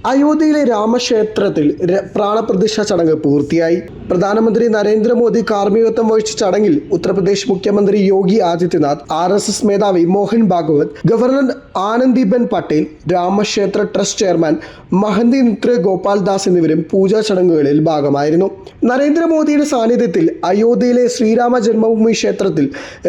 അയോധ്യയിലെ രാമക്ഷേത്രത്തിൽ പ്രാണപ്രതിഷ്ഠ ചടങ്ങ് പൂർത്തിയായി. പ്രധാനമന്ത്രി നരേന്ദ്രമോദി കാർമ്മികത്വം വഹിച്ച ചടങ്ങിൽ ഉത്തർപ്രദേശ് മുഖ്യമന്ത്രി യോഗി ആദിത്യനാഥ്, RSS മേധാവി മോഹൻ ഭാഗവത്, ഗവർണർ ആനന്ദിബെൻ പട്ടേൽ, രാമക്ഷേത്ര ട്രസ്റ്റ് ചെയർമാൻ മഹന്തി നൃത്യ ഗോപാൽ ദാസ് എന്നിവരും പൂജാ ചടങ്ങുകളിൽ ഭാഗമായിരുന്നു. നരേന്ദ്രമോദിയുടെ സാന്നിധ്യത്തിൽ അയോധ്യയിലെ ശ്രീരാമ ജന്മഭൂമി ക്ഷേത്രത്തിൽ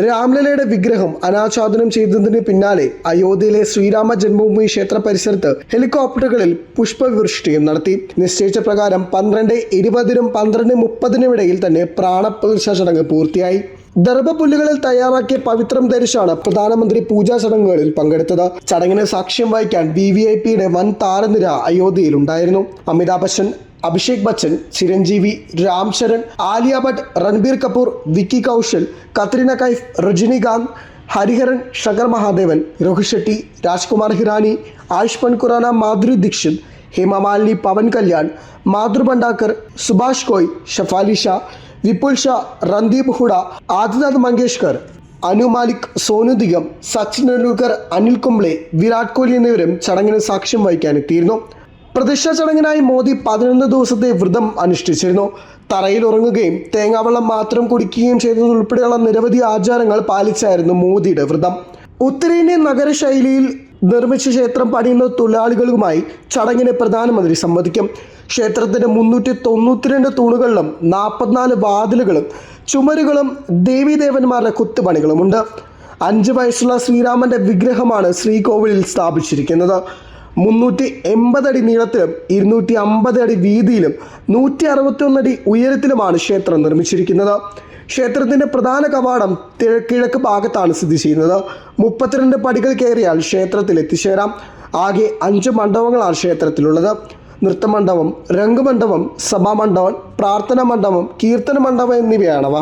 രാംലല്ലയുടെ വിഗ്രഹം അനാച്ഛാദനം ചെയ്തതിന് പിന്നാലെ അയോധ്യയിലെ ശ്രീരാമ ജന്മഭൂമി ക്ഷേത്ര പരിസരത്ത് ഹെലികോപ്റ്ററുകളിൽ പുഷ്പവൃഷ്ടിയും നടത്തി. നിശ്ചയിച്ച പ്രകാരം 12:20-നും 12:30-നും ഇടയിൽ തന്നെ പ്രാണപ്രതിഷ്ഠ ചടങ്ങ് പൂർത്തിയായി. ദർഭപുല്ലുകളിൽ തയ്യാറാക്കിയ പവിത്രം ധരിച്ചാണ് പ്രധാനമന്ത്രി പൂജാ ചടങ്ങുകളിൽ പങ്കെടുത്തത്. ചടങ്ങിന് സാക്ഷ്യം വഹിക്കാൻ VVIPയുടെ വൻ താരനിര അയോധ്യയിലുണ്ടായിരുന്നു. അമിതാഭ് ബച്ചൻ, അഭിഷേക് ബച്ചൻ, ചിരഞ്ജീവി, രാം ചരൺ, ആലിയ ഭട്ട്, രൺബീർ കപൂർ, വിക്കി കൗശൽ, കത്രീന കൈഫ്, രജനികാന്ത്, ഹരിഹരൻ, ശങ്കർ മഹാദേവൻ, രോഹിത് ഷെട്ടി, രാജ്കുമാർ ഹിറാനി, ആയുഷ്മാൻ ഖുറാന, മാധുരി ദീക്ഷിത്, ഹേമ മാലിനി, പവൻ കല്യാൺ, മാധുർ ഭണ്ഡാർക്കർ, സുഭാഷ് കോയ്, ഷഫാലി ഷാ, വിപുൽ ഷാ, രൺദീപ് ഹുഡ, ആദിനാഥ് മങ്കേഷ്കർ, അനു മാലിക്, സോനു നിഗം, സച്ചിൻ ടെണ്ടുൽക്കർ, അനിൽ കുംബ്ലെ, വിരാട് കോഹ്ലി എന്നിവരും ചടങ്ങിന് സാക്ഷ്യം വഹിക്കാനെത്തിയിരുന്നു. പ്രതിഷ്ഠാ ചടങ്ങിനായി മോദി 11 ദിവസത്തെ വ്രതം അനുഷ്ഠിച്ചിരുന്നു. തറയിൽ ഉറങ്ങുകയും തേങ്ങാവെള്ളം മാത്രം കുടിക്കുകയും ചെയ്തതുൾപ്പെടെയുള്ള നിരവധി ആചാരങ്ങൾ പാലിച്ചായിരുന്നു മോദിയുടെ വ്രതം. ഉത്തരേന്ത്യൻ നഗര ശൈലിയിൽ നിർമ്മിച്ച ക്ഷേത്രം പണിയുന്ന തൊഴിലാളികളുമായി ചടങ്ങിന് പ്രധാനമന്ത്രി സംവദിക്കും. ക്ഷേത്രത്തിന്റെ 392 തൂണുകളിലും 44 വാതിലുകളും ചുമരുകളും ദേവീദേവന്മാരുടെ കൊത്തുപണികളുമുണ്ട്. 5 വയസ്സുള്ള ശ്രീരാമന്റെ വിഗ്രഹമാണ് ശ്രീകോവിലിൽ സ്ഥാപിച്ചിരിക്കുന്നത്. 380 അടി നീളത്തിലും 250 അടി വീതിയിലും 161 അടി ഉയരത്തിലുമാണ് ക്ഷേത്രം നിർമ്മിച്ചിരിക്കുന്നത്. ക്ഷേത്രത്തിന്റെ പ്രധാന കവാടം കിഴക്ക് ഭാഗത്താണ് സ്ഥിതി ചെയ്യുന്നത്. 32 പടികൾ കയറിയാൽ ക്ഷേത്രത്തിൽ എത്തിച്ചേരാം. ആകെ 5 മണ്ഡപങ്ങളാണ് ക്ഷേത്രത്തിലുള്ളത്. നൃത്തമണ്ഡപം, രംഗമണ്ഡപം, സഭാമണ്ഡപം, പ്രാർത്ഥനാ മണ്ഡപം, കീർത്തന മണ്ഡപം എന്നിവയാണവ.